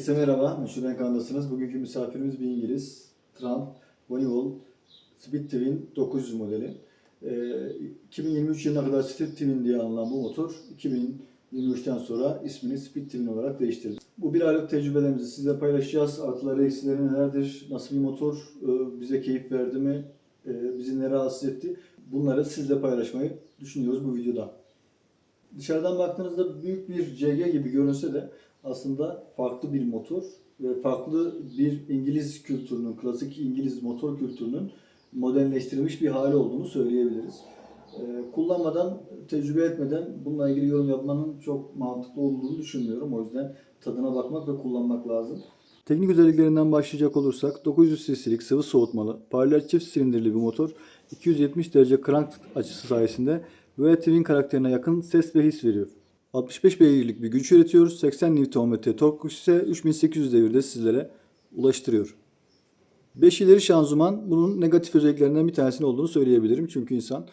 Herkese merhaba, Meşhur Enkan'dasınız. Bugünkü misafirimiz bir İngiliz. Trump Honeywell Speed Twin 900 modeli. 2023 yılına kadar Speed Twin diye anılan bu motor, 2023'ten sonra ismini Speed Twin olarak değiştirdi. Bu bir aylık tecrübelerimizi sizle paylaşacağız. Artıları, eksileri nelerdir, nasıl bir motor, bize keyif verdi mi, bizi ne rahatsız etti? Bunları sizle paylaşmayı düşünüyoruz bu videoda. Dışarıdan baktığınızda büyük bir CG gibi görünse de aslında farklı bir motor ve farklı bir İngiliz kültürünün, klasik İngiliz motor kültürünün modernleştirilmiş bir hali olduğunu söyleyebiliriz. Kullanmadan, tecrübe etmeden bununla ilgili yorum yapmanın çok mantıklı olduğunu düşünmüyorum. O yüzden tadına bakmak ve kullanmak lazım. Teknik özelliklerinden başlayacak olursak 900 cc'lik sıvı soğutmalı, paralel çift silindirli bir motor, 270 derece crank açısı sayesinde ve Twin karakterine yakın ses ve his veriyor. 65 beygirlik bir güç üretiyor, 80 Nm tork ise 3800 devirde sizlere ulaştırıyor. 5 ileri şanzıman bunun negatif özelliklerinden bir tanesinin olduğunu söyleyebilirim. Çünkü insan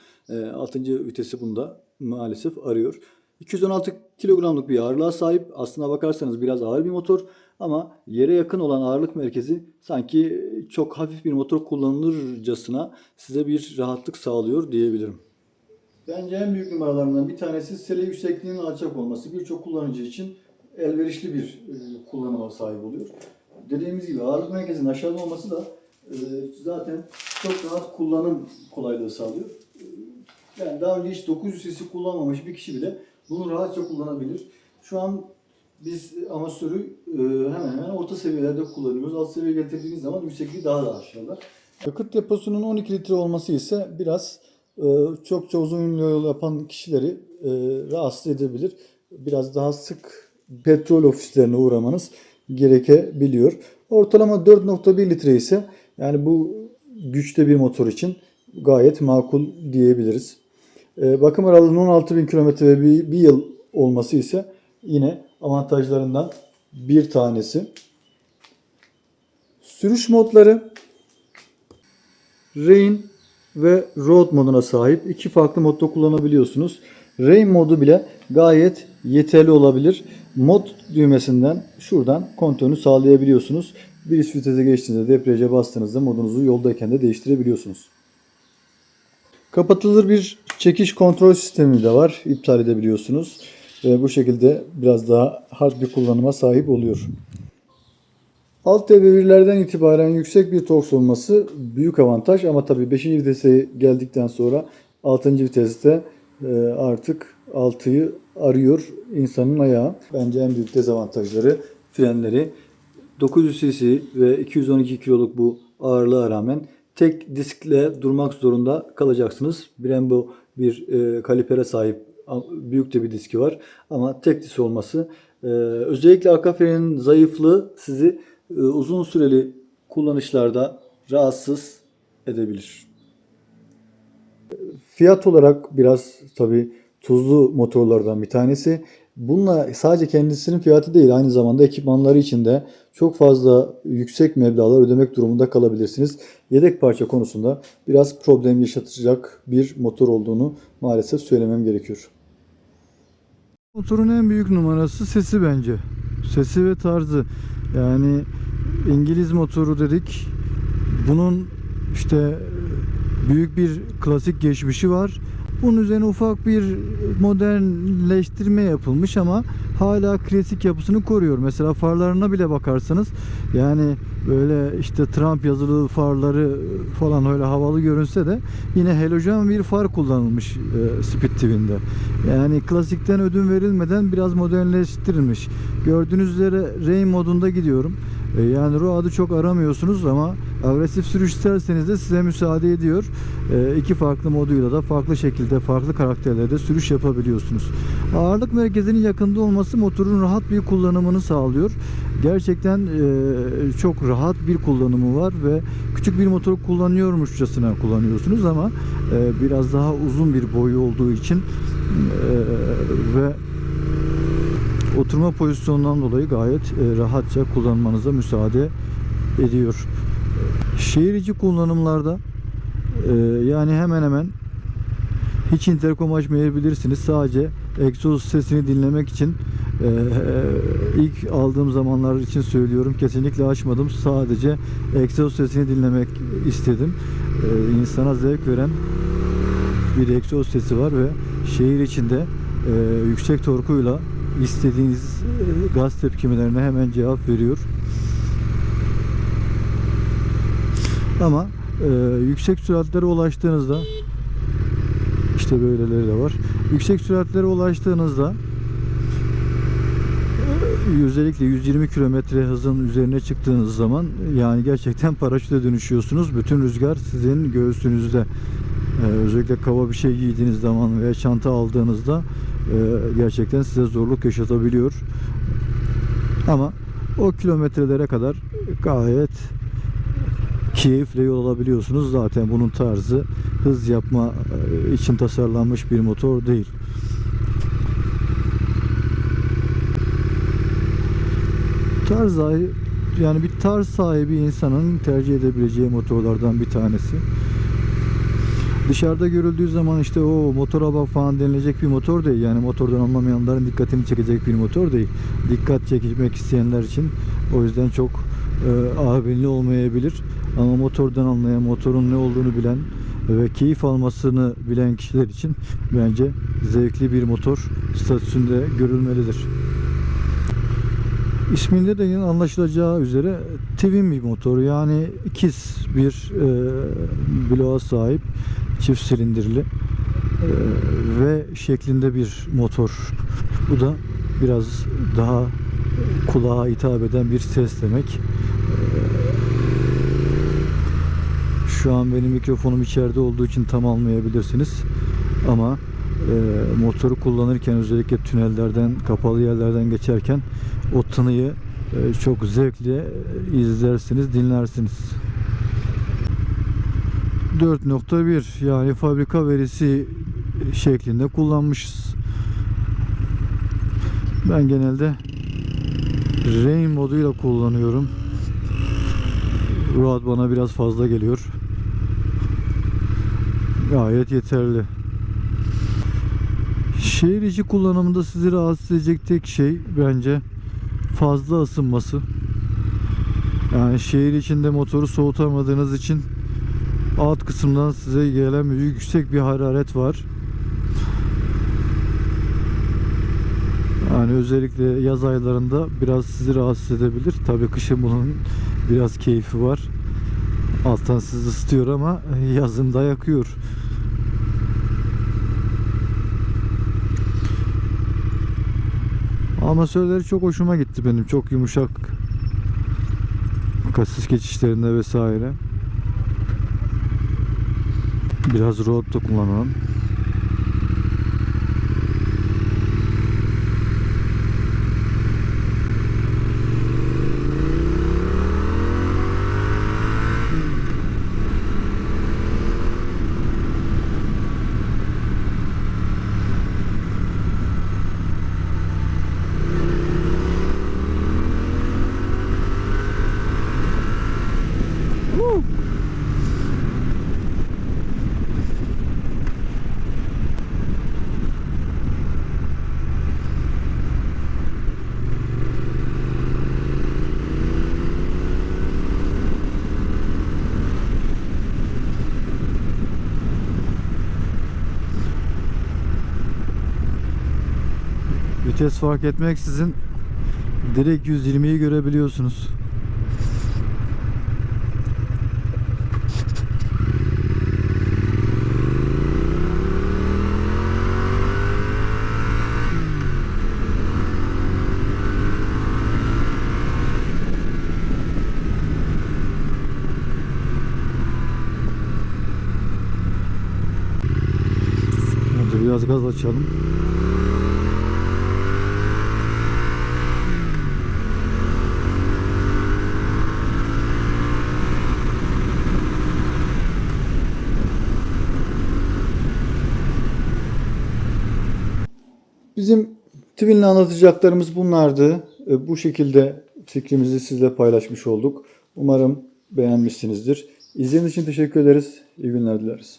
6. vitesi bunda maalesef arıyor. 216 kilogramlık bir ağırlığa sahip. Aslına bakarsanız biraz ağır bir motor ama yere yakın olan ağırlık merkezi sanki çok hafif bir motor kullanılırcasına size bir rahatlık sağlıyor diyebilirim. Bence en büyük numaralarından bir tanesi sele yüksekliğinin alçak olması. Birçok kullanıcı için elverişli bir kullanıma sahip oluyor. Dediğimiz gibi ağırlık merkezinin aşağıda olması da zaten çok rahat kullanım kolaylığı sağlıyor. Yani daha önce hiç 900 cc kullanmamış bir kişi bile bunu rahatça kullanabilir. Şu an biz amatörü hemen hemen orta seviyelerde kullanıyoruz. Alt seviyeye getirdiğiniz zaman yüksekliği daha da aşağıda. Yakıt deposunun 12 litre olması ise biraz çok uzun yol yapan kişileri rahatsız edebilir. Biraz daha sık petrol ofislerine uğramanız gerekebiliyor. Ortalama 4.1 litre ise yani bu güçte bir motor için gayet makul diyebiliriz. Bakım aralığının 16.000 km ve bir yıl olması ise yine avantajlarından bir tanesi. Sürüş modları Rain ve Road moduna sahip. İki farklı modda kullanabiliyorsunuz. Rain modu bile gayet yeterli olabilir. Mod düğmesinden şuradan kontrolünü sağlayabiliyorsunuz. Bir üst vitese geçtiğinizde debriyaja bastığınızda modunuzu yoldayken de değiştirebiliyorsunuz. Kapatılır bir çekiş kontrol sistemi de var. İptal edebiliyorsunuz. Ve bu şekilde biraz daha hard bir kullanıma sahip oluyor. Alt devirlerden itibaren yüksek bir tork olması büyük avantaj ama tabii 5. vitese geldikten sonra 6. viteste artık 6'yı arıyor insanın ayağı. Bence en büyük dezavantajları frenleri. 900 cc ve 212 kiloluk bu ağırlığa rağmen tek diskle durmak zorunda kalacaksınız. Brembo bir kalipere sahip büyük de bir diski var ama tek disk olması özellikle arka frenin zayıflığı sizi uzun süreli kullanışlarda rahatsız edebilir. Fiyat olarak biraz tabii tuzlu motorlardan bir tanesi. Bununla sadece kendisinin fiyatı değil, aynı zamanda ekipmanları için de çok fazla yüksek meblağlar ödemek durumunda kalabilirsiniz. Yedek parça konusunda biraz problem yaşatacak bir motor olduğunu maalesef söylemem gerekiyor. Motorun en büyük numarası sesi bence. Sesi ve tarzı. Yani İngiliz motoru dedik. Bunun işte büyük bir klasik geçmişi var. Bunun üzerine ufak bir modernleştirme yapılmış ama hala klasik yapısını koruyor. Mesela farlarına bile bakarsanız yani böyle işte Trump yazılı farları falan öyle havalı görünse de yine halojen bir far kullanılmış Speed Twin'de. Yani klasikten ödün verilmeden biraz modernleştirilmiş. Gördüğünüz üzere Rain modunda gidiyorum. Yani road'u çok aramıyorsunuz ama agresif sürüş isterseniz de size müsaade ediyor. İki farklı moduyla da farklı şekilde, farklı karakterlerde sürüş yapabiliyorsunuz. Ağırlık merkezinin yakında olması motorun rahat bir kullanımını sağlıyor. Gerçekten çok rahat bir kullanımı var ve küçük bir motor kullanıyormuşçasına kullanıyorsunuz ama biraz daha uzun bir boyu olduğu için ve oturma pozisyonundan dolayı gayet rahatça kullanmanıza müsaade ediyor. Şehir içi kullanımlarda yani hemen hemen hiç interkom açmayabilirsiniz. Sadece egzoz sesini dinlemek için İlk aldığım zamanlar için söylüyorum, kesinlikle açmadım. Sadece egzoz sesini dinlemek istedim. İnsana zevk veren bir egzoz sesi var ve şehir içinde yüksek torkuyla istediğiniz gaz tepkimelerine hemen cevap veriyor. Ama yüksek süratlere ulaştığınızda, işte böyleleri de var. Yüksek süratlere ulaştığınızda özellikle 120 kilometre hızın üzerine çıktığınız zaman yani gerçekten paraşüte dönüşüyorsunuz. Bütün rüzgar sizin göğsünüzde. Özellikle kaba bir şey giydiğiniz zaman veya çanta aldığınızda gerçekten size zorluk yaşatabiliyor. Ama o kilometrelere kadar gayet keyifle yol alabiliyorsunuz. Zaten bunun tarzı hız yapma için tasarlanmış bir motor değil. Yani bir tarz sahibi insanın tercih edebileceği motorlardan bir tanesi. Dışarıda görüldüğü zaman işte o motora bak falan denilecek bir motor değil. Yani motordan anlamayanların dikkatini çekecek bir motor değil. Dikkat çekmek isteyenler için o yüzden çok avenli olmayabilir. Ama motordan anlayan, motorun ne olduğunu bilen ve keyif almasını bilen kişiler için bence zevkli bir motor statüsünde görülmelidir. İsminde de yine anlaşılacağı üzere twin bir motor, yani ikiz bir bloğa sahip, çift silindirli ve şeklinde bir motor. Bu da biraz daha kulağa hitap eden bir ses demek. Şu an benim mikrofonum içeride olduğu için tam almayabilirsiniz ama motoru kullanırken, özellikle tünellerden, kapalı yerlerden geçerken o tınıyı çok zevkle izlersiniz, dinlersiniz. 4.1 yani fabrika verisi şeklinde kullanmışız. Ben genelde Rain moduyla kullanıyorum. Road bana biraz fazla geliyor. Gayet yeterli. Şehir içi kullanımında sizi rahatsız edecek tek şey bence fazla ısınması. Yani şehir içinde motoru soğutamadığınız için alt kısımdan size gelen yüksek bir hararet var. Yani özellikle yaz aylarında biraz sizi rahatsız edebilir. Tabii kışın bunun biraz keyfi var. Alttan sizi ısıtıyor ama yazın da yakıyor. Amasörleri çok hoşuma gitti benim. Çok yumuşak. Kasis geçişlerinde vesaire. Biraz road da kullanalım. Vites fark etmeksizin direkt 120'yi görebiliyorsunuz. Hadi biraz gaz açalım. Bizim Twin'le anlatacaklarımız bunlardı. Bu şekilde fikrimizi sizle paylaşmış olduk. Umarım beğenmişsinizdir. İzlediğiniz için teşekkür ederiz. İyi günler dileriz.